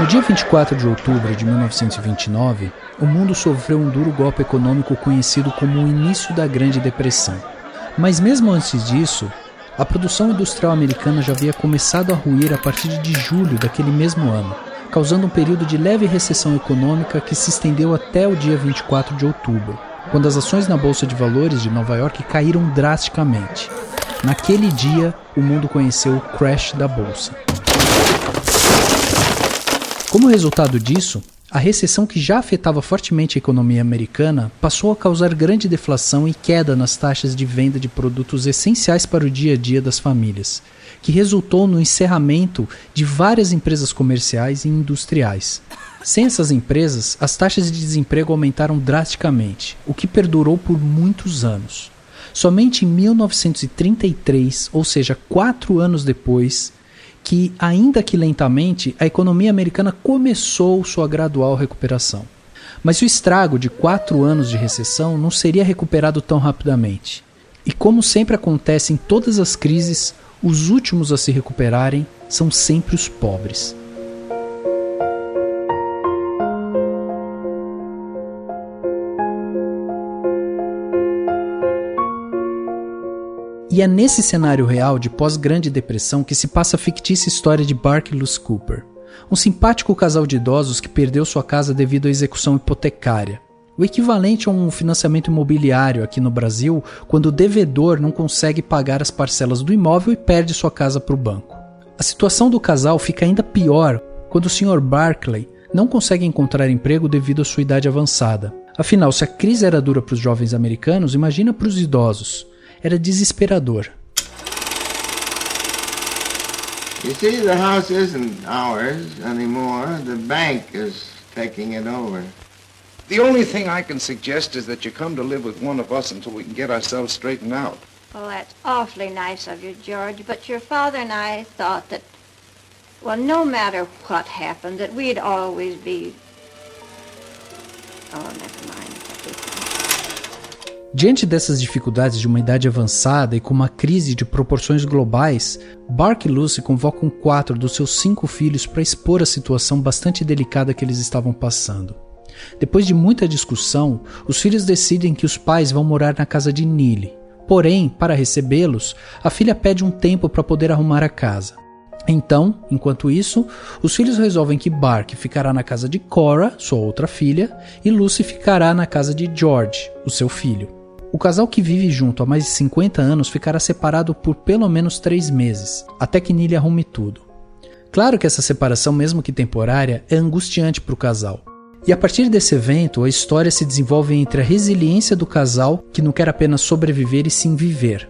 No dia 24 de outubro de 1929, o mundo sofreu um duro golpe econômico conhecido como o início da Grande Depressão. Mas mesmo antes disso, a produção industrial americana já havia começado a ruir a partir de julho daquele mesmo ano, causando um período de leve recessão econômica que se estendeu até o dia 24 de outubro, quando as ações na Bolsa de Valores de Nova York caíram drasticamente. Naquele dia, o mundo conheceu o crash da Bolsa. Como resultado disso, a recessão que já afetava fortemente a economia americana passou a causar grande deflação e queda nas taxas de venda de produtos essenciais para o dia a dia das famílias, que resultou no encerramento de várias empresas comerciais e industriais. Sem essas empresas, as taxas de desemprego aumentaram drasticamente, o que perdurou por muitos anos. Somente em 1933, ou seja, 4 anos depois, que, ainda que lentamente, a economia americana começou sua gradual recuperação. Mas o estrago de 4 anos de recessão não seria recuperado tão rapidamente. E como sempre acontece em todas as crises, os últimos a se recuperarem são sempre os pobres. E é nesse cenário real de pós-Grande Depressão que se passa a fictícia história de Bark e Lucy Cooper, um simpático casal de idosos que perdeu sua casa devido à execução hipotecária, o equivalente a um financiamento imobiliário aqui no Brasil, quando o devedor não consegue pagar as parcelas do imóvel e perde sua casa para o banco. A situação do casal fica ainda pior quando o Sr. Barclay não consegue encontrar emprego devido à sua idade avançada. Afinal, se a crise era dura para os jovens americanos, imagina para os idosos. Era desesperador. You see, the house isn't ours anymore. The bank is taking it over. The only thing I can suggest is that you come to live with one of us until we can get ourselves straightened out. Well, that's awfully nice of you, George, but your father and I thought that, well, no matter what happened, that we'd always be... Oh, never mind. Diante dessas dificuldades de uma idade avançada e com uma crise de proporções globais, Bark e Lucy convocam 4 dos seus 5 filhos para expor a situação bastante delicada que eles estavam passando. Depois de muita discussão, os filhos decidem que os pais vão morar na casa de Neely. Porém, para recebê-los, a filha pede um tempo para poder arrumar a casa. Então, enquanto isso, os filhos resolvem que Bark ficará na casa de Cora, sua outra filha, e Lucy ficará na casa de George, o seu filho. O casal que vive junto há mais de 50 anos ficará separado por pelo menos 3 meses, até que Neely arrume tudo. Claro que essa separação, mesmo que temporária, é angustiante para o casal. E a partir desse evento, a história se desenvolve entre a resiliência do casal, que não quer apenas sobreviver e sim viver.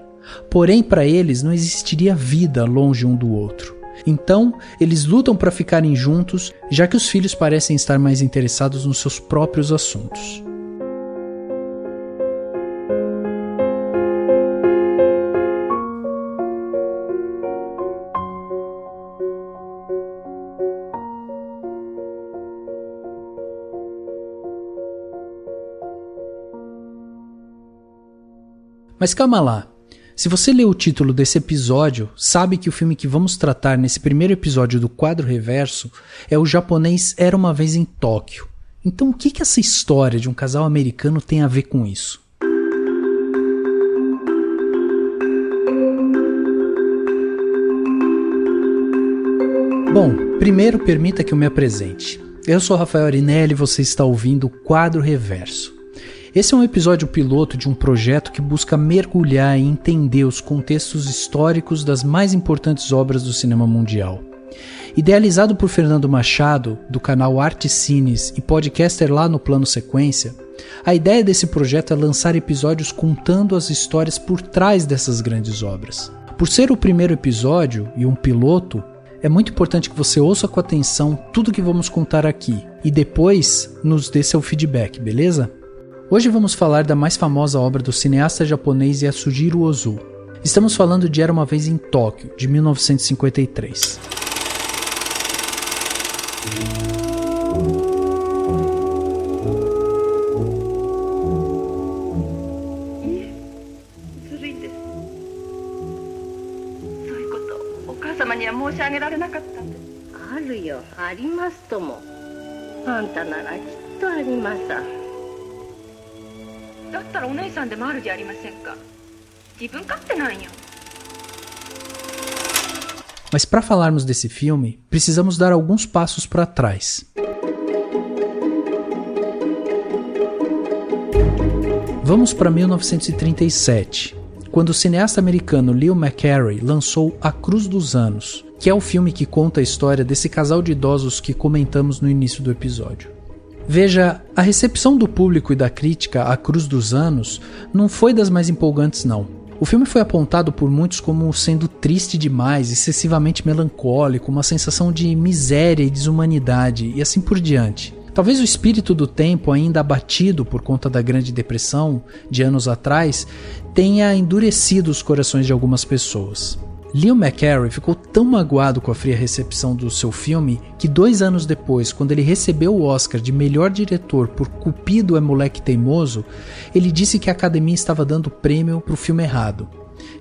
Porém, para eles não existiria vida longe um do outro. Então, eles lutam para ficarem juntos, já que os filhos parecem estar mais interessados nos seus próprios assuntos. Mas calma lá, se você leu o título desse episódio, sabe que o filme que vamos tratar nesse primeiro episódio do Quadro Reverso é o japonês Era Uma Vez em Tóquio. Então o que essa história de um casal americano tem a ver com isso? Bom, primeiro permita que eu me apresente. Eu sou Rafael Arinelli e você está ouvindo o Quadro Reverso. Esse é um episódio piloto de um projeto que busca mergulhar e entender os contextos históricos das mais importantes obras do cinema mundial. Idealizado por Fernando Machado, do canal Arte Cines e podcaster lá no Plano Sequência, a ideia desse projeto é lançar episódios contando as histórias por trás dessas grandes obras. Por ser o primeiro episódio e um piloto, é muito importante que você ouça com atenção tudo que vamos contar aqui e depois nos dê seu feedback, beleza? Hoje vamos falar da mais famosa obra do cineasta japonês Yasujiro Ozu. Estamos falando de Era Uma Vez em Tóquio, de 1953. には申し上げられなかったんです。あるよ、ありますとも。あんたならきっとあります。だったらお姉さんでもあるじゃありませんか。自分勝手なんよ。Mas para falarmos desse filme, precisamos dar alguns passos para trás. Vamos para 1937, quando o cineasta americano Leo McCarey lançou A Cruz dos Anos, que é o filme que conta a história desse casal de idosos que comentamos no início do episódio. Veja, a recepção do público e da crítica A Cruz dos Anos não foi das mais empolgantes não. O filme foi apontado por muitos como sendo triste demais, excessivamente melancólico, uma sensação de miséria e desumanidade e assim por diante. Talvez o espírito do tempo, ainda abatido por conta da Grande Depressão de anos atrás, tenha endurecido os corações de algumas pessoas. Leo McCarey ficou tão magoado com a fria recepção do seu filme que 2 anos depois, quando ele recebeu o Oscar de melhor diretor por Cupido é Moleque Teimoso, ele disse que a academia estava dando prêmio para o filme errado,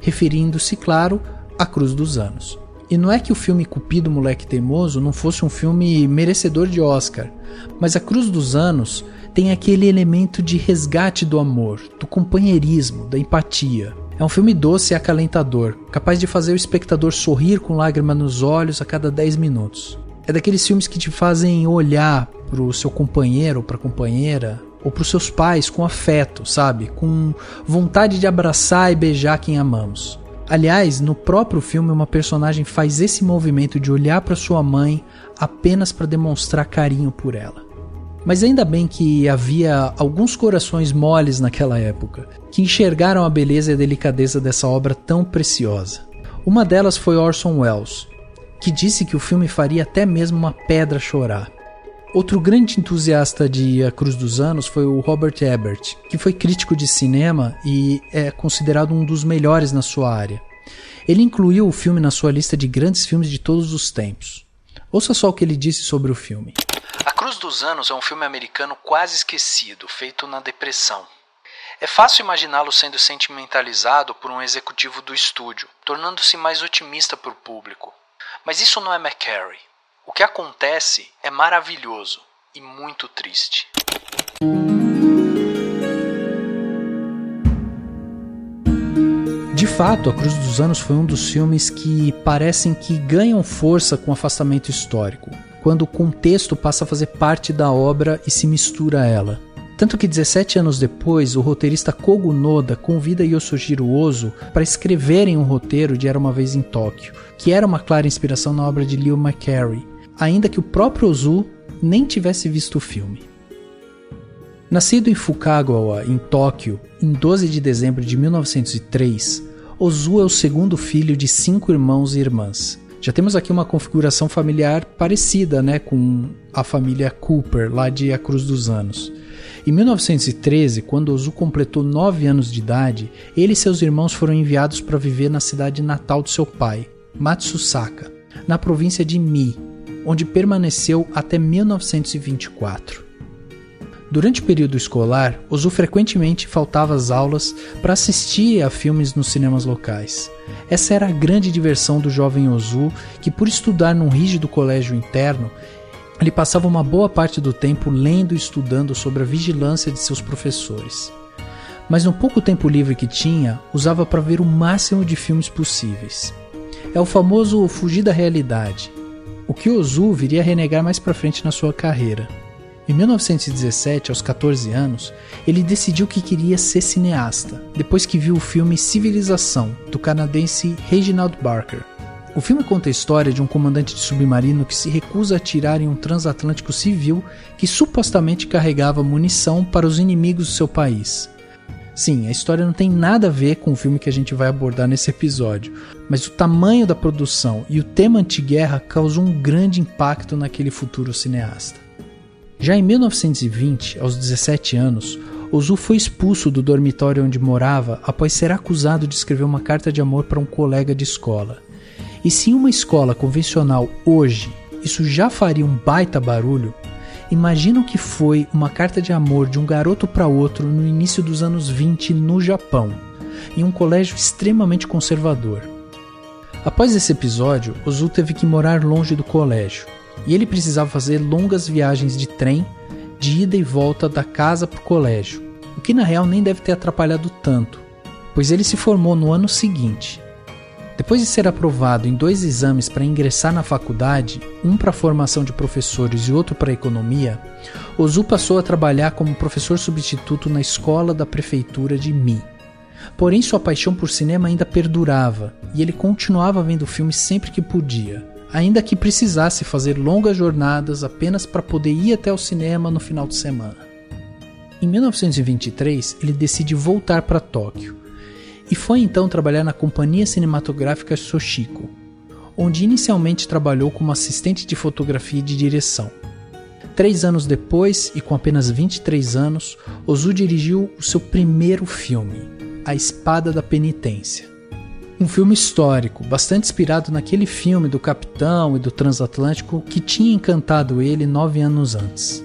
referindo-se, claro, à Cruz dos Anos. E não é que o filme Cupido Moleque Teimoso não fosse um filme merecedor de Oscar, mas a Cruz dos Anos tem aquele elemento de resgate do amor, do companheirismo, da empatia. É um filme doce e acalentador, capaz de fazer o espectador sorrir com lágrima nos olhos a cada 10 minutos. É daqueles filmes que te fazem olhar para o seu companheiro ou para a companheira, ou para os seus pais com afeto, sabe? Com vontade de abraçar e beijar quem amamos. Aliás, no próprio filme uma personagem faz esse movimento de olhar para sua mãe apenas para demonstrar carinho por ela. Mas ainda bem que havia alguns corações moles naquela época, que enxergaram a beleza e a delicadeza dessa obra tão preciosa. Uma delas foi Orson Welles, que disse que o filme faria até mesmo uma pedra chorar. Outro grande entusiasta de A Cruz dos Anos foi o Robert Ebert, que foi crítico de cinema e é considerado um dos melhores na sua área. Ele incluiu o filme na sua lista de grandes filmes de todos os tempos. Ouça só o que ele disse sobre o filme. A Cruz dos Anos é um filme americano quase esquecido, feito na depressão. É fácil imaginá-lo sendo sentimentalizado por um executivo do estúdio, tornando-se mais otimista para o público. Mas isso não é McCarey. O que acontece é maravilhoso e muito triste. De fato, A Cruz dos Anos foi um dos filmes que parecem que ganham força com o afastamento histórico, quando o contexto passa a fazer parte da obra e se mistura a ela. Tanto que 17 anos depois, o roteirista Kogo Noda convida Yoshijiro Ozu para escreverem um roteiro de Era Uma Vez em Tóquio, que era uma clara inspiração na obra de Leo McCarey, ainda que o próprio Ozu nem tivesse visto o filme. Nascido em Fukagawa, em Tóquio, em 12 de dezembro de 1903, Ozu é o segundo filho de 5 irmãos e irmãs. Já temos aqui uma configuração familiar parecida, com a família Cooper, lá de A Cruz dos Anos. Em 1913, quando Ozu completou 9 anos de idade, ele e seus irmãos foram enviados para viver na cidade natal de seu pai, Matsusaka, na província de Mie, onde permaneceu até 1924. Durante o período escolar, Ozu frequentemente faltava às aulas para assistir a filmes nos cinemas locais. Essa era a grande diversão do jovem Ozu, que por estudar num rígido colégio interno, ele passava uma boa parte do tempo lendo e estudando sobre a vigilância de seus professores. Mas no pouco tempo livre que tinha, usava para ver o máximo de filmes possíveis. É o famoso fugir da realidade, o que Ozu viria a renegar mais para frente na sua carreira. Em 1917, aos 14 anos, ele decidiu que queria ser cineasta, depois que viu o filme Civilização, do canadense Reginald Barker. O filme conta a história de um comandante de submarino que se recusa a atirar em um transatlântico civil que supostamente carregava munição para os inimigos do seu país. Sim, a história não tem nada a ver com o filme que a gente vai abordar nesse episódio, mas o tamanho da produção e o tema antiguerra causou um grande impacto naquele futuro cineasta. Já em 1920, aos 17 anos, Ozu foi expulso do dormitório onde morava após ser acusado de escrever uma carta de amor para um colega de escola. E se em uma escola convencional hoje isso já faria um baita barulho, imagina o que foi uma carta de amor de um garoto para outro no início dos anos 20 no Japão, em um colégio extremamente conservador. Após esse episódio, Ozu teve que morar longe do colégio, e ele precisava fazer longas viagens de trem, de ida e volta da casa para o colégio, o que na real nem deve ter atrapalhado tanto, pois ele se formou no ano seguinte. Depois de ser aprovado em 2 exames para ingressar na faculdade, um para a formação de professores e outro para a economia, Ozu passou a trabalhar como professor substituto na escola da prefeitura de Mie. Porém, sua paixão por cinema ainda perdurava e ele continuava vendo filmes sempre que podia, ainda que precisasse fazer longas jornadas apenas para poder ir até o cinema no final de semana. Em 1923, ele decide voltar para Tóquio e foi então trabalhar na Companhia Cinematográfica Soshiko, onde inicialmente trabalhou como assistente de fotografia e de direção. 3 anos depois, e com apenas 23 anos, Ozu dirigiu o seu primeiro filme, A Espada da Penitência. Um filme histórico, bastante inspirado naquele filme do Capitão e do Transatlântico que tinha encantado ele 9 anos antes.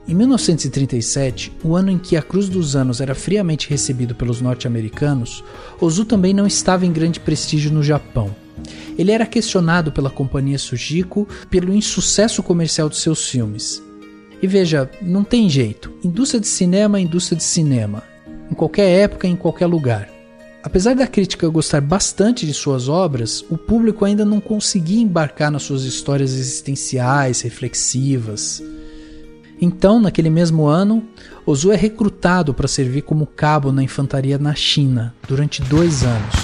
Em 1937, o ano em que a Cruz dos Anos era friamente recebido pelos norte-americanos, Ozu também não estava em grande prestígio no Japão. Ele era questionado pela Companhia Soshiko pelo insucesso comercial de seus filmes. E veja, não tem jeito, indústria de cinema é indústria de cinema, em qualquer época e em qualquer lugar. Apesar da crítica gostar bastante de suas obras, o público ainda não conseguia embarcar nas suas histórias existenciais, reflexivas. Então, naquele mesmo ano, Ozu é recrutado para servir como cabo na infantaria na China, durante 2 anos.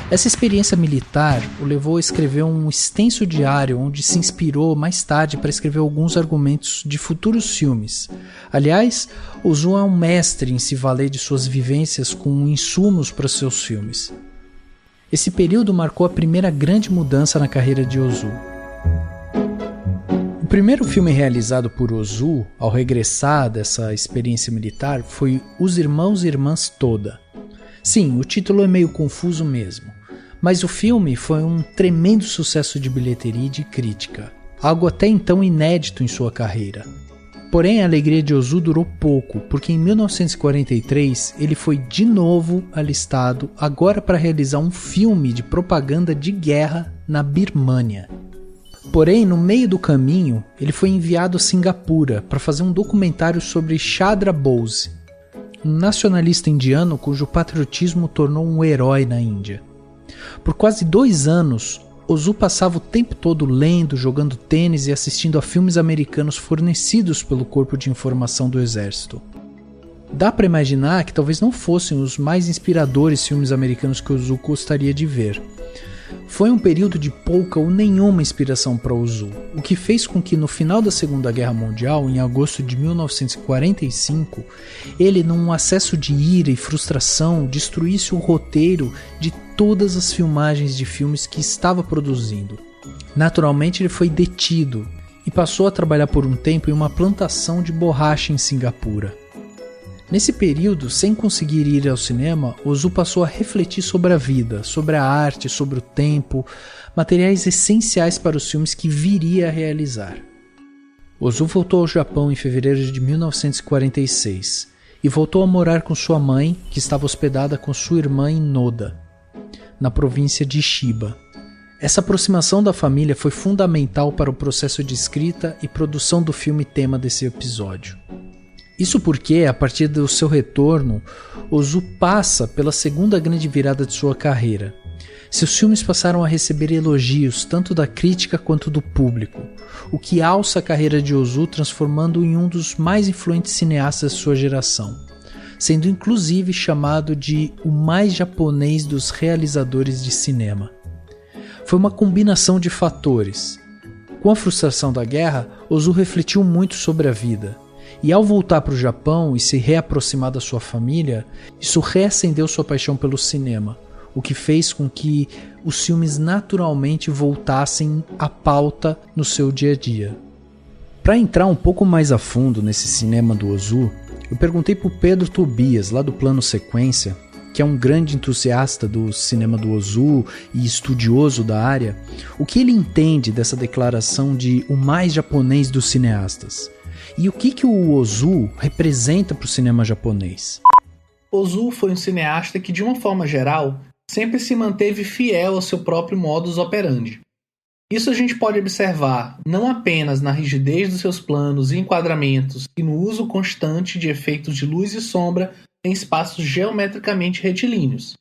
Essa experiência militar o levou a escrever um extenso diário onde se inspirou mais tarde para escrever alguns argumentos de futuros filmes. Aliás, Ozu é um mestre em se valer de suas vivências com insumos para seus filmes. Esse período marcou a primeira grande mudança na carreira de Ozu. O primeiro filme realizado por Ozu, ao regressar dessa experiência militar, foi Os Irmãos e Irmãs Toda. Sim, o título é meio confuso mesmo, mas o filme foi um tremendo sucesso de bilheteria e de crítica, algo até então inédito em sua carreira. Porém, a alegria de Ozu durou pouco, porque em 1943 ele foi de novo alistado, agora para realizar um filme de propaganda de guerra na Birmânia. Porém, no meio do caminho, ele foi enviado a Singapura para fazer um documentário sobre Chandra Bose, um nacionalista indiano cujo patriotismo o tornou um herói na Índia. Por quase 2 anos, Ozu passava o tempo todo lendo, jogando tênis e assistindo a filmes americanos fornecidos pelo Corpo de Informação do Exército. Dá para imaginar que talvez não fossem os mais inspiradores filmes americanos que Ozu gostaria de ver. Foi um período de pouca ou nenhuma inspiração para Ozu, o que fez com que no final da Segunda Guerra Mundial, em agosto de 1945, ele, num acesso de ira e frustração, destruísse o roteiro de todas as filmagens de filmes que estava produzindo. Naturalmente, ele foi detido e passou a trabalhar por um tempo em uma plantação de borracha em Singapura. Nesse período, sem conseguir ir ao cinema, Ozu passou a refletir sobre a vida, sobre a arte, sobre o tempo, materiais essenciais para os filmes que viria a realizar. Ozu voltou ao Japão em fevereiro de 1946 e voltou a morar com sua mãe, que estava hospedada com sua irmã em Noda, na província de Chiba. Essa aproximação da família foi fundamental para o processo de escrita e produção do filme tema desse episódio. Isso porque, a partir do seu retorno, Ozu passa pela segunda grande virada de sua carreira. Seus filmes passaram a receber elogios tanto da crítica quanto do público, o que alça a carreira de Ozu, transformando-o em um dos mais influentes cineastas de sua geração, sendo inclusive chamado de o mais japonês dos realizadores de cinema. Foi uma combinação de fatores. Com a frustração da guerra, Ozu refletiu muito sobre a vida. E ao voltar para o Japão e se reaproximar da sua família, isso reacendeu sua paixão pelo cinema, o que fez com que os filmes naturalmente voltassem à pauta no seu dia a dia. Para entrar um pouco mais a fundo nesse cinema do Ozu, eu perguntei para o Pedro Tobias, lá do Plano Sequência, que é um grande entusiasta do cinema do Ozu e estudioso da área, o que ele entende dessa declaração de o mais japonês dos cineastas. E o que o Ozu representa para o cinema japonês? Ozu foi um cineasta que, de uma forma geral, sempre se manteve fiel ao seu próprio modus operandi. Isso a gente pode observar não apenas na rigidez dos seus planos e enquadramentos e no uso constante de efeitos de luz e sombra em espaços geometricamente retilíneos.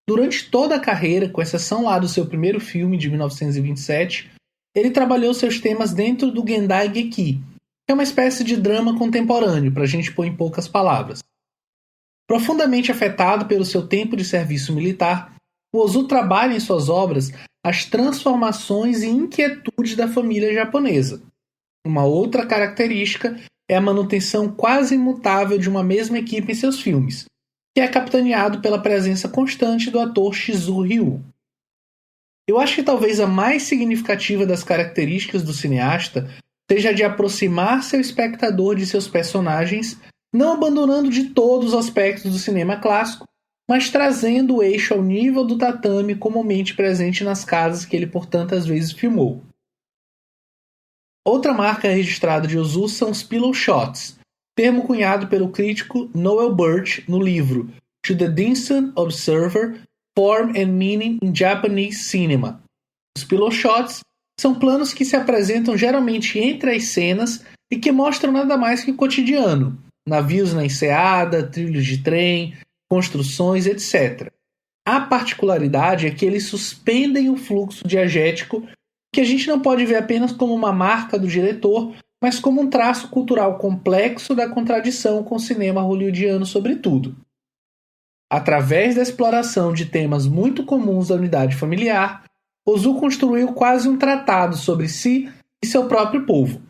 Durante toda a carreira, com exceção lá do seu primeiro filme de 1927, ele trabalhou seus temas dentro do Gendai Geki, que é uma espécie de drama contemporâneo, para a gente pôr em poucas palavras. Profundamente afetado pelo seu tempo de serviço militar, o Ozu trabalha em suas obras as transformações e inquietudes da família japonesa. Uma outra característica é a manutenção quase imutável de uma mesma equipe em seus filmes, que é capitaneado pela presença constante do ator Shizu Ryu. Eu acho que talvez a mais significativa das características do cineasta seja a de aproximar seu espectador de seus personagens, não abandonando de todos os aspectos do cinema clássico, mas trazendo o eixo ao nível do tatame comumente presente nas casas que ele por tantas vezes filmou. Outra marca registrada de Ozu são os pillow shots, termo cunhado pelo crítico Noel Birch no livro To the Distant Observer, Form and Meaning in Japanese Cinema. Os pillow shots são planos que se apresentam geralmente entre as cenas e que mostram nada mais que o cotidiano, navios na enseada, trilhos de trem, construções, etc. A particularidade é que eles suspendem o fluxo diegético, que a gente não pode ver apenas como uma marca do diretor, mas como um traço cultural complexo da contradição com o cinema hollywoodiano sobretudo. Através da exploração de temas muito comuns da unidade familiar, Ozu construiu quase um tratado sobre si e seu próprio povo.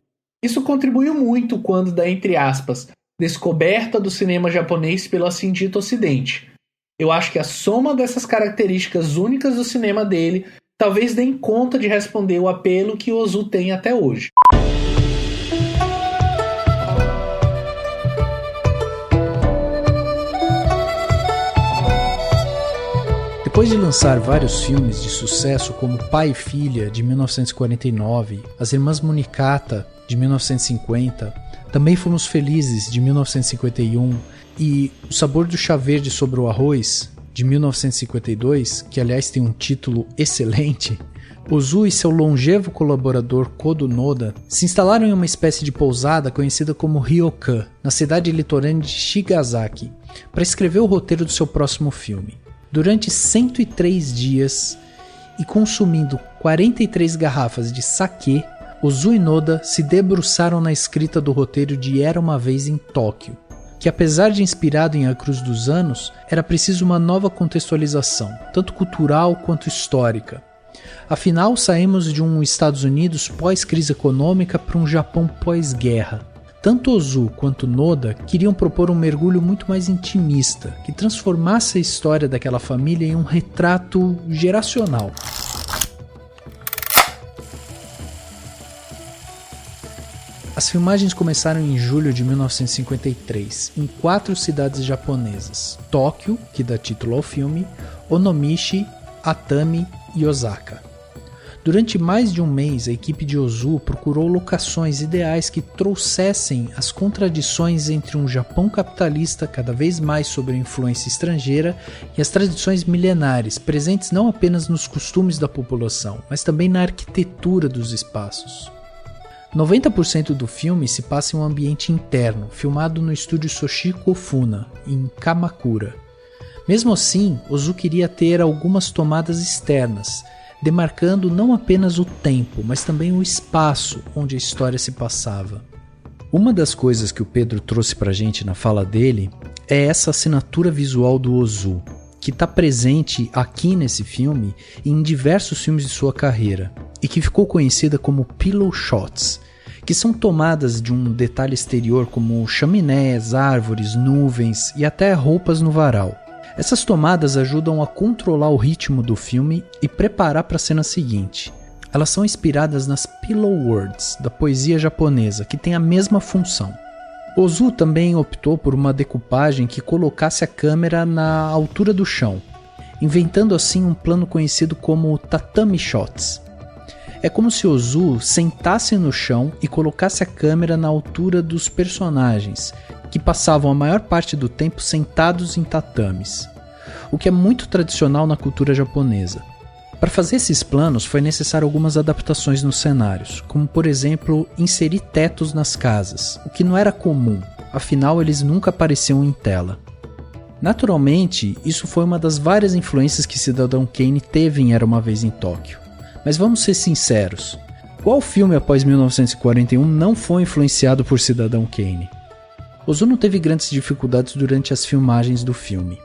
Isso contribuiu muito quando da, entre aspas, descoberta do cinema japonês pelo assim dito Ocidente. Eu acho que a soma dessas características únicas do cinema dele talvez dê conta de responder o apelo que o Ozu tem até hoje. Depois de lançar vários filmes de sucesso como Pai e Filha, de 1949, As Irmãs Munikata, de 1950, Também Fomos Felizes, de 1951, e O Sabor do Chá Verde sobre o Arroz, de 1952, que aliás tem um título excelente, Ozu e seu longevo colaborador Kodo Noda se instalaram em uma espécie de pousada conhecida como Ryokan, na cidade litorânea de Shigasaki, para escrever o roteiro do seu próximo filme. Durante 103 dias e consumindo 43 garrafas de sake, Ozu e Noda se debruçaram na escrita do roteiro de Era Uma Vez em Tóquio, que apesar de inspirado em A Cruz dos Anos, era preciso uma nova contextualização, tanto cultural quanto histórica. Afinal, saímos de um Estados Unidos pós-crise econômica para um Japão pós-guerra. Tanto Ozu quanto Noda queriam propor um mergulho muito mais intimista, que transformasse a história daquela família em um retrato geracional. As filmagens começaram em julho de 1953, em 4 cidades japonesas: Tóquio, que dá título ao filme, Onomichi, Atami e Osaka. Durante mais de um mês, a equipe de Ozu procurou locações ideais que trouxessem as contradições entre um Japão capitalista cada vez mais sob a influência estrangeira e as tradições milenares, presentes não apenas nos costumes da população, mas também na arquitetura dos espaços. 90% do filme se passa em um ambiente interno, filmado no estúdio Soshiko Funa, em Kamakura. Mesmo assim, Ozu queria ter algumas tomadas externas, demarcando não apenas o tempo, mas também o espaço onde a história se passava. Uma das coisas que o Pedro trouxe pra gente na fala dele é essa assinatura visual do Ozu, que está presente aqui nesse filme e em diversos filmes de sua carreira, e que ficou conhecida como pillow shots, que são tomadas de um detalhe exterior como chaminés, árvores, nuvens e até roupas no varal. Essas tomadas ajudam a controlar o ritmo do filme e preparar para a cena seguinte. Elas são inspiradas nas pillow words da poesia japonesa, que tem a mesma função. Ozu também optou por uma decupagem que colocasse a câmera na altura do chão, inventando assim um plano conhecido como tatami shots. É como se Ozu sentasse no chão e colocasse a câmera na altura dos personagens, que passavam a maior parte do tempo sentados em tatames, o que é muito tradicional na cultura japonesa. Para fazer esses planos foi necessário algumas adaptações nos cenários, como por exemplo inserir tetos nas casas, o que não era comum, afinal eles nunca apareciam em tela. Naturalmente, isso foi uma das várias influências que Cidadão Kane teve em Era Uma Vez em Tóquio. Mas vamos ser sinceros, qual filme após 1941 não foi influenciado por Cidadão Kane? Ozu não teve grandes dificuldades durante as filmagens do filme,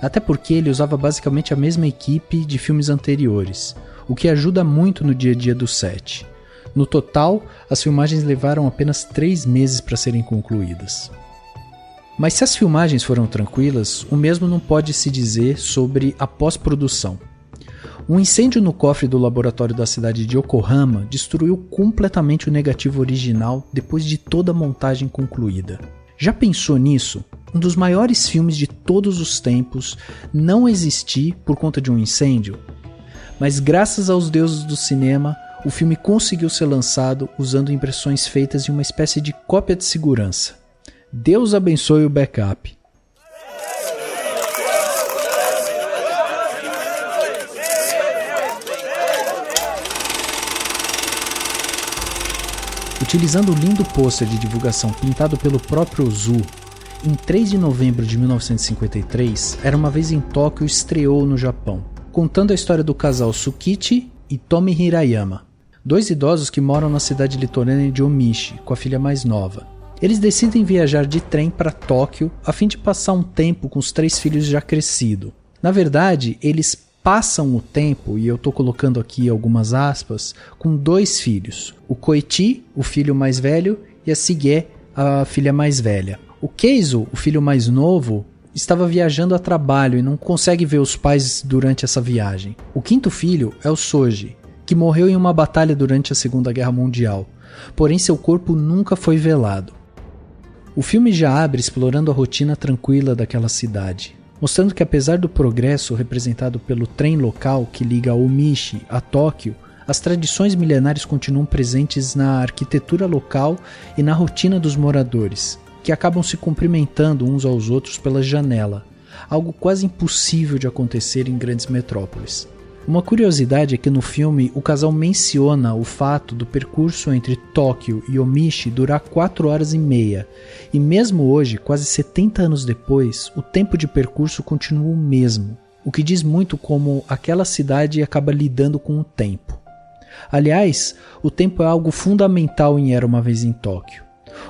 até porque ele usava basicamente a mesma equipe de filmes anteriores, o que ajuda muito no dia a dia do set. No total, as filmagens levaram apenas 3 meses para serem concluídas. Mas se as filmagens foram tranquilas, o mesmo não pode se dizer sobre a pós-produção. Um incêndio no cofre do laboratório da cidade de Yokohama destruiu completamente o negativo original depois de toda a montagem concluída. Já pensou nisso? Um dos maiores filmes de todos os tempos não existir por conta de um incêndio? Mas graças aos deuses do cinema, o filme conseguiu ser lançado usando impressões feitas em uma espécie de cópia de segurança. Deus abençoe o backup. Utilizando o lindo pôster de divulgação pintado pelo próprio Ozu, em 3 de novembro de 1953, Era Uma Vez em Tóquio estreou no Japão, contando a história do casal Tsukichi e Tomi Hirayama, 2 idosos que moram na cidade litorânea de Omishi, com a filha mais nova. Eles decidem viajar de trem para Tóquio a fim de passar um tempo com os 3 filhos já crescidos. Na verdade, eles passam o tempo, e eu estou colocando aqui algumas aspas, com 2 filhos, o Koichi, o filho mais velho, e a Sige, a filha mais velha. O Keizo, o filho mais novo, estava viajando a trabalho e não consegue ver os pais durante essa viagem. O 5º filho é o Soji, que morreu em uma batalha durante a Segunda Guerra Mundial, porém seu corpo nunca foi velado. O filme já abre explorando a rotina tranquila daquela cidade, mostrando que apesar do progresso representado pelo trem local que liga Omishi a Tóquio, as tradições milenares continuam presentes na arquitetura local e na rotina dos moradores, que acabam se cumprimentando uns aos outros pela janela, algo quase impossível de acontecer em grandes metrópoles. Uma curiosidade é que no filme o casal menciona o fato do percurso entre Tóquio e Omishi durar 4 horas e meia, e mesmo hoje, quase 70 anos depois, o tempo de percurso continua o mesmo, o que diz muito como aquela cidade acaba lidando com o tempo. Aliás, o tempo é algo fundamental em Era Uma Vez em Tóquio.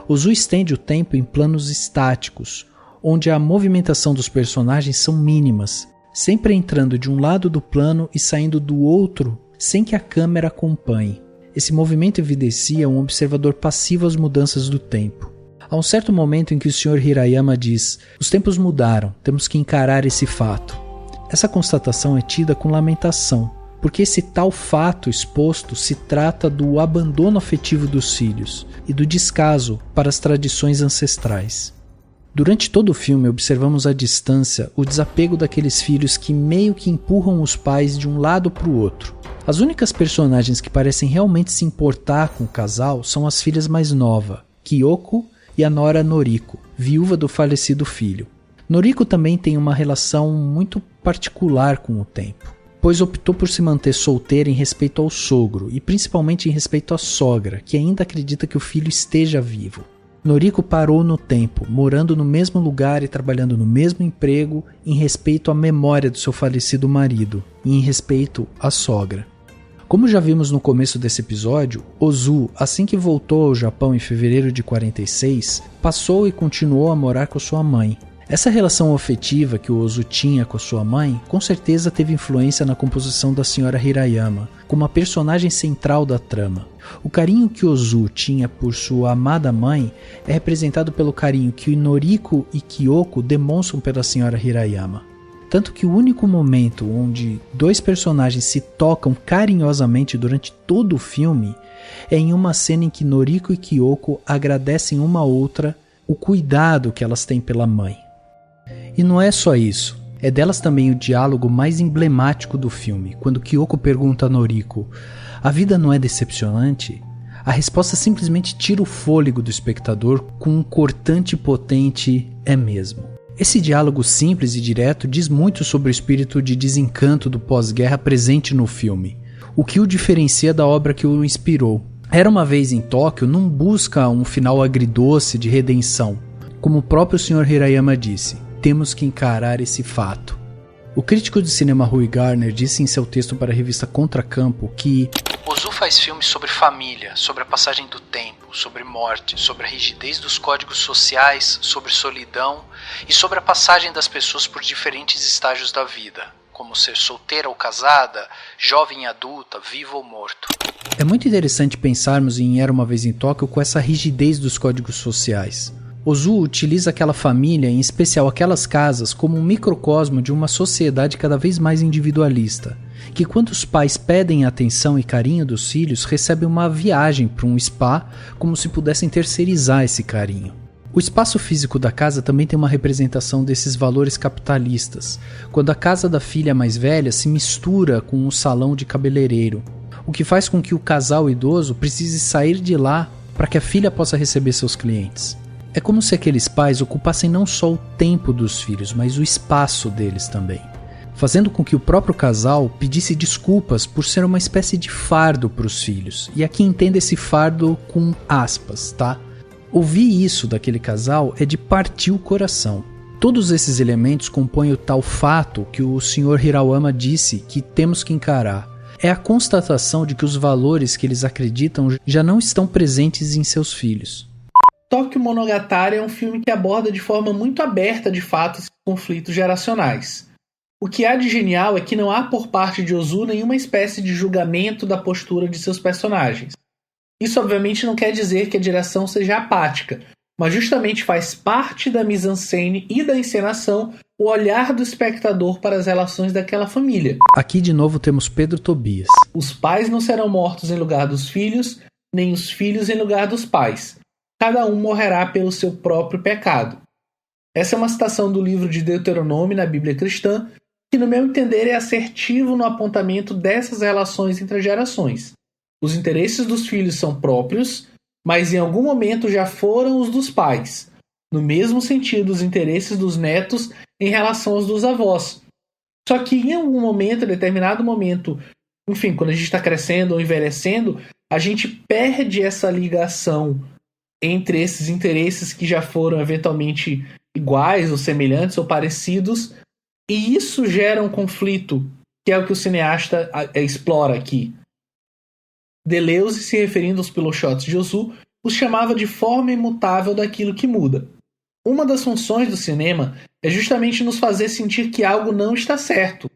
Ozu estende o tempo em planos estáticos, onde a movimentação dos personagens são mínimas, sempre entrando de um lado do plano e saindo do outro sem que a câmera acompanhe. Esse movimento evidencia um observador passivo às mudanças do tempo. Há um certo momento em que o Sr. Hirayama diz: "Os tempos mudaram, temos que encarar esse fato." Essa constatação é tida com lamentação, porque esse tal fato exposto se trata do abandono afetivo dos filhos e do descaso para as tradições ancestrais. Durante todo o filme observamos à distância o desapego daqueles filhos que meio que empurram os pais de um lado para o outro. As únicas personagens que parecem realmente se importar com o casal são as filhas mais novas, Kyoko e a nora Noriko, viúva do falecido filho. Noriko também tem uma relação muito particular com o tempo, pois optou por se manter solteira em respeito ao sogro e principalmente em respeito à sogra, que ainda acredita que o filho esteja vivo. Noriko parou no tempo, morando no mesmo lugar e trabalhando no mesmo emprego em respeito à memória do seu falecido marido e em respeito à sogra. Como já vimos no começo desse episódio, Ozu, assim que voltou ao Japão em fevereiro de 46, passou e continuou a morar com sua mãe. Essa relação afetiva que o Ozu tinha com a sua mãe com certeza teve influência na composição da Sra. Hirayama, como a personagem central da trama. O carinho que Ozu tinha por sua amada mãe é representado pelo carinho que Noriko e Kyoko demonstram pela Sra. Hirayama. Tanto que o único momento onde 2 personagens se tocam carinhosamente durante todo o filme é em uma cena em que Noriko e Kyoko agradecem uma à outra o cuidado que elas têm pela mãe. E não é só isso. É delas também o diálogo mais emblemático do filme, quando Kyoko pergunta a Noriko: "A vida não é decepcionante?" A resposta simplesmente tira o fôlego do espectador com um cortante e potente "é mesmo". Esse diálogo simples e direto diz muito sobre o espírito de desencanto do pós-guerra presente no filme, o que o diferencia da obra que o inspirou. Era uma Vez em Tóquio não busca um final agridoce de redenção. Como o próprio Sr. Hirayama disse, temos que encarar esse fato. O crítico de cinema Rui Garner disse em seu texto para a revista Contracampo que Ozu faz filmes sobre família, sobre a passagem do tempo, sobre morte, sobre a rigidez dos códigos sociais, sobre solidão e sobre a passagem das pessoas por diferentes estágios da vida, como ser solteira ou casada, jovem e adulta, vivo ou morto. É muito interessante pensarmos em Era uma Vez em Tóquio com essa rigidez dos códigos sociais. Ozu utiliza aquela família, em especial aquelas casas, como um microcosmo de uma sociedade cada vez mais individualista, que quando os pais pedem atenção e carinho dos filhos, recebem uma viagem para um spa, como se pudessem terceirizar esse carinho. O espaço físico da casa também tem uma representação desses valores capitalistas, quando a casa da filha mais velha se mistura com um salão de cabeleireiro, o que faz com que o casal idoso precise sair de lá para que a filha possa receber seus clientes. É como se aqueles pais ocupassem não só o tempo dos filhos, mas o espaço deles também, fazendo com que o próprio casal pedisse desculpas por ser uma espécie de fardo para os filhos. E aqui entenda esse fardo com aspas, tá? Ouvir isso daquele casal é de partir o coração. Todos esses elementos compõem o tal fato que o Sr. Hirayama disse que temos que encarar. É a constatação de que os valores que eles acreditam já não estão presentes em seus filhos. Tokyo Monogatari é um filme que aborda de forma muito aberta de fato esses conflitos geracionais. O que há de genial é que não há por parte de Ozu nenhuma espécie de julgamento da postura de seus personagens. Isso obviamente não quer dizer que a direção seja apática, mas justamente faz parte da mise-en-scène e da encenação o olhar do espectador para as relações daquela família. Aqui de novo temos Pedro Tobias. Os pais não serão mortos em lugar dos filhos, nem os filhos em lugar dos pais. Cada um morrerá pelo seu próprio pecado. Essa é uma citação do livro de Deuteronômio na Bíblia cristã, que no meu entender é assertivo no apontamento dessas relações entre as gerações. Os interesses dos filhos são próprios, mas em algum momento já foram os dos pais. No mesmo sentido, os interesses dos netos em relação aos dos avós. Só que em algum momento, em determinado momento, enfim, quando a gente está crescendo ou envelhecendo, a gente perde essa ligação entre esses interesses que já foram eventualmente iguais ou semelhantes ou parecidos, e isso gera um conflito, que é o que o cineasta explora aqui. Deleuze, se referindo aos pilochotes de Ozu, os chamava de forma imutável daquilo que muda. Uma das funções do cinema é justamente nos fazer sentir que algo não está certo.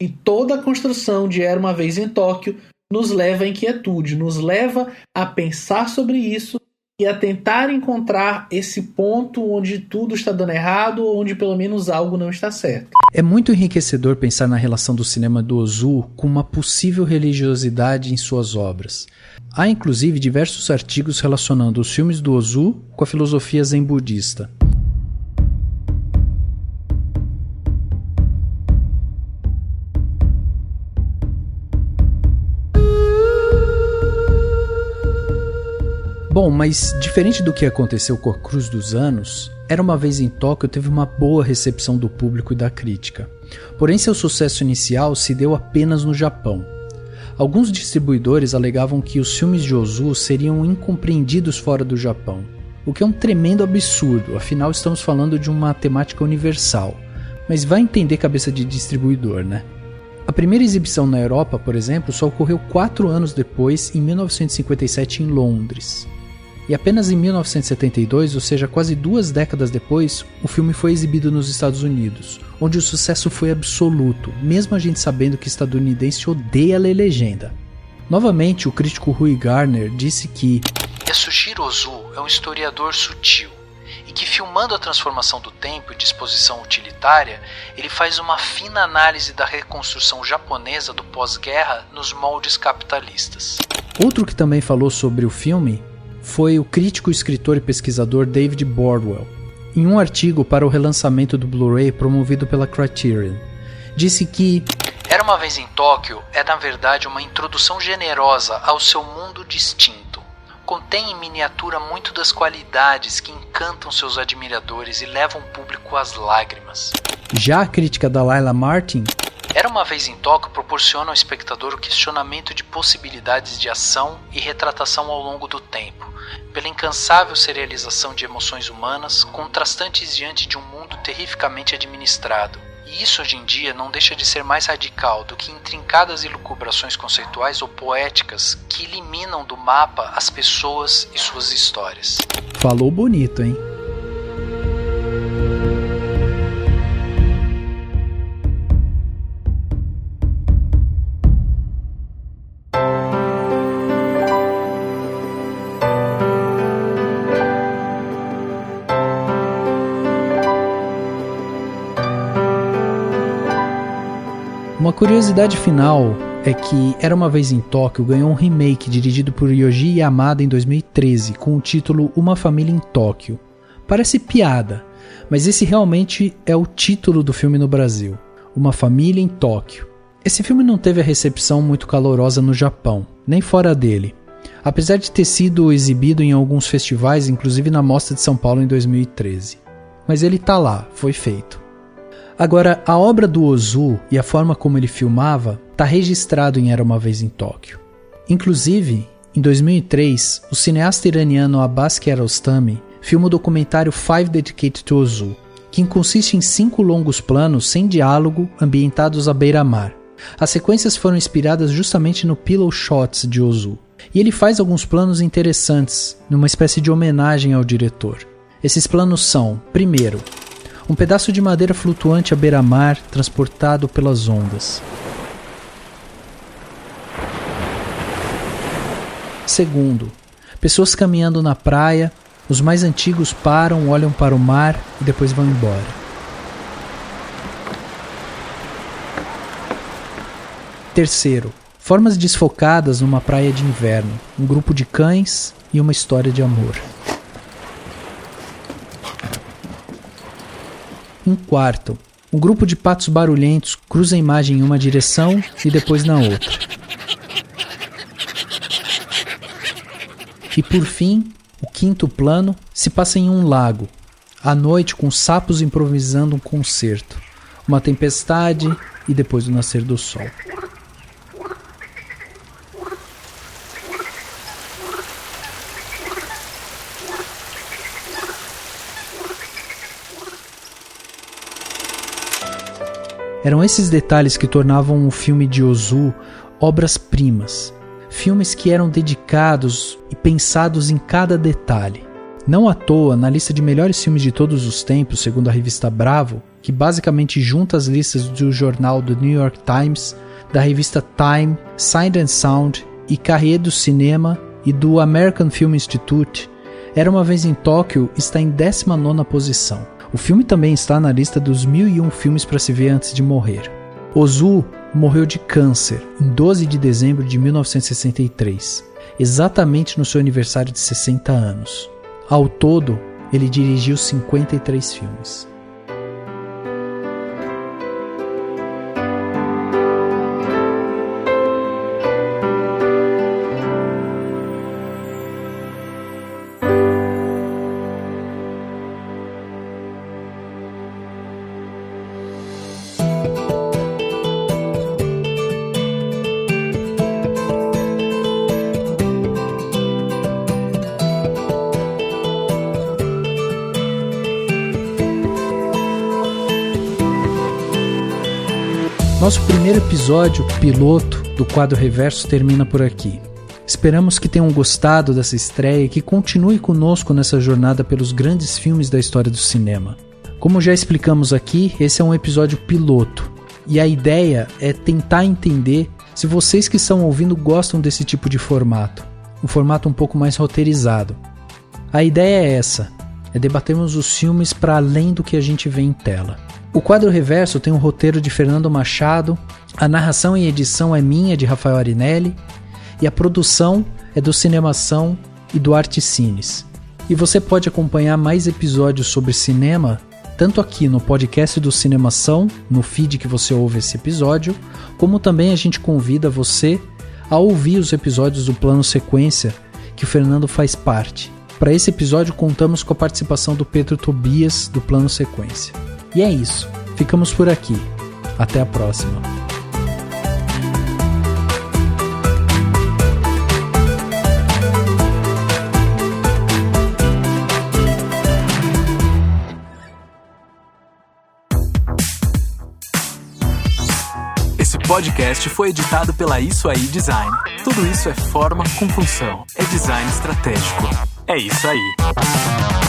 E toda a construção de Era uma Vez em Tóquio nos leva à inquietude, nos leva a pensar sobre isso e a tentar encontrar esse ponto onde tudo está dando errado ou onde pelo menos algo não está certo. É muito enriquecedor pensar na relação do cinema do Ozu com uma possível religiosidade em suas obras. Há inclusive diversos artigos relacionando os filmes do Ozu com a filosofia zen budista. Bom, mas diferente do que aconteceu com a Cruz dos Anos, Era uma Vez em Tóquio teve uma boa recepção do público e da crítica. Porém, seu sucesso inicial se deu apenas no Japão. Alguns distribuidores alegavam que os filmes de Ozu seriam incompreendidos fora do Japão, o que é um tremendo absurdo, afinal estamos falando de uma temática universal. Mas vai entender cabeça de distribuidor, né? A primeira exibição na Europa, por exemplo, só ocorreu 4 anos depois, em 1957, em Londres. E apenas em 1972, ou seja, quase 2 décadas depois, o filme foi exibido nos Estados Unidos, onde o sucesso foi absoluto, mesmo a gente sabendo que estadunidense odeia ler legenda. Novamente, o crítico Rui Garner disse que Yasuhiro Ozu é um historiador sutil, e que filmando a transformação do tempo e disposição utilitária, ele faz uma fina análise da reconstrução japonesa do pós-guerra nos moldes capitalistas. Outro que também falou sobre o filme foi o crítico, escritor e pesquisador David Bordwell. em um artigo para o relançamento do Blu-ray promovido pela Criterion, disse que Era uma Vez em Tóquio é na verdade uma introdução generosa ao seu mundo distinto. Contém em miniatura muito das qualidades que encantam seus admiradores e levam o público às lágrimas. Já a crítica da Laila Martin, Era uma Vez em Tóquio proporciona ao espectador o questionamento de possibilidades de ação e retratação ao longo do tempo, pela incansável serialização de emoções humanas contrastantes diante de um mundo terrificamente administrado. E isso hoje em dia não deixa de ser mais radical do que intrincadas elucubrações conceituais ou poéticas que eliminam do mapa as pessoas e suas histórias. Falou bonito, hein? Uma curiosidade final é que Era uma Vez em Tóquio ganhou um remake dirigido por Yoji Yamada em 2013 com o título Uma Família em Tóquio. Parece piada, mas esse realmente é o título do filme no Brasil, Uma Família em Tóquio. Esse filme não teve a recepção muito calorosa no Japão, nem fora dele, apesar de ter sido exibido em alguns festivais, inclusive na Mostra de São Paulo em 2013. Mas ele tá lá, foi feito. Agora, a obra do Ozu e a forma como ele filmava está registrado em Era uma Vez em Tóquio. Inclusive, em 2003, o cineasta iraniano Abbas Kiarostami filma o documentário Five Dedicated to Ozu, que consiste em 5 longos planos sem diálogo ambientados à beira-mar. As sequências foram inspiradas justamente no Pillow Shots de Ozu, e ele faz alguns planos interessantes, numa espécie de homenagem ao diretor. Esses planos são, primeiro, um pedaço de madeira flutuante à beira-mar, transportado pelas ondas. Segundo, pessoas caminhando na praia, os mais antigos param, olham para o mar e depois vão embora. Terceiro, formas desfocadas numa praia de inverno, um grupo de cães e uma história de amor. Em quarto, um grupo de patos barulhentos cruza a imagem em uma direção e depois na outra. E por fim, o quinto plano se passa em um lago, à noite com sapos improvisando um concerto, uma tempestade e depois o nascer do sol. Eram esses detalhes que tornavam o filme de Ozu obras-primas. Filmes que eram dedicados e pensados em cada detalhe. Não à toa, na lista de melhores filmes de todos os tempos, segundo a revista Bravo, que basicamente junta as listas do jornal do New York Times, da revista Time, Sight and Sound e Carré do Cinema e do American Film Institute, Era uma Vez em Tóquio está em 19ª posição. O filme também está na lista dos 1001 filmes para se ver antes de morrer. Ozu morreu de câncer em 12 de dezembro de 1963, exatamente no seu aniversário de 60 anos. Ao todo, ele dirigiu 53 filmes. Nosso primeiro episódio, piloto, do Quadro Reverso termina por aqui. Esperamos que tenham gostado dessa estreia e que continue conosco nessa jornada pelos grandes filmes da história do cinema. Como já explicamos aqui, esse é um episódio piloto, e a ideia é tentar entender se vocês que estão ouvindo gostam desse tipo de formato, um formato um pouco mais roteirizado. A ideia é essa, é debatermos os filmes para além do que a gente vê em tela. O Quadro Reverso tem um roteiro de Fernando Machado, a narração e edição é minha, de Rafael Arinelli, e a produção é do Cinemação e do Arte Cines. E você pode acompanhar mais episódios sobre cinema, tanto aqui no podcast do Cinemação, no feed que você ouve esse episódio, como também a gente convida você a ouvir os episódios do Plano Sequência, que o Fernando faz parte. Para esse episódio contamos com a participação do Pedro Tobias, do Plano Sequência. E é isso, ficamos por aqui. Até a próxima. Esse podcast foi editado pela Isso Aí Design. Tudo isso é forma com função. É design estratégico. É isso aí.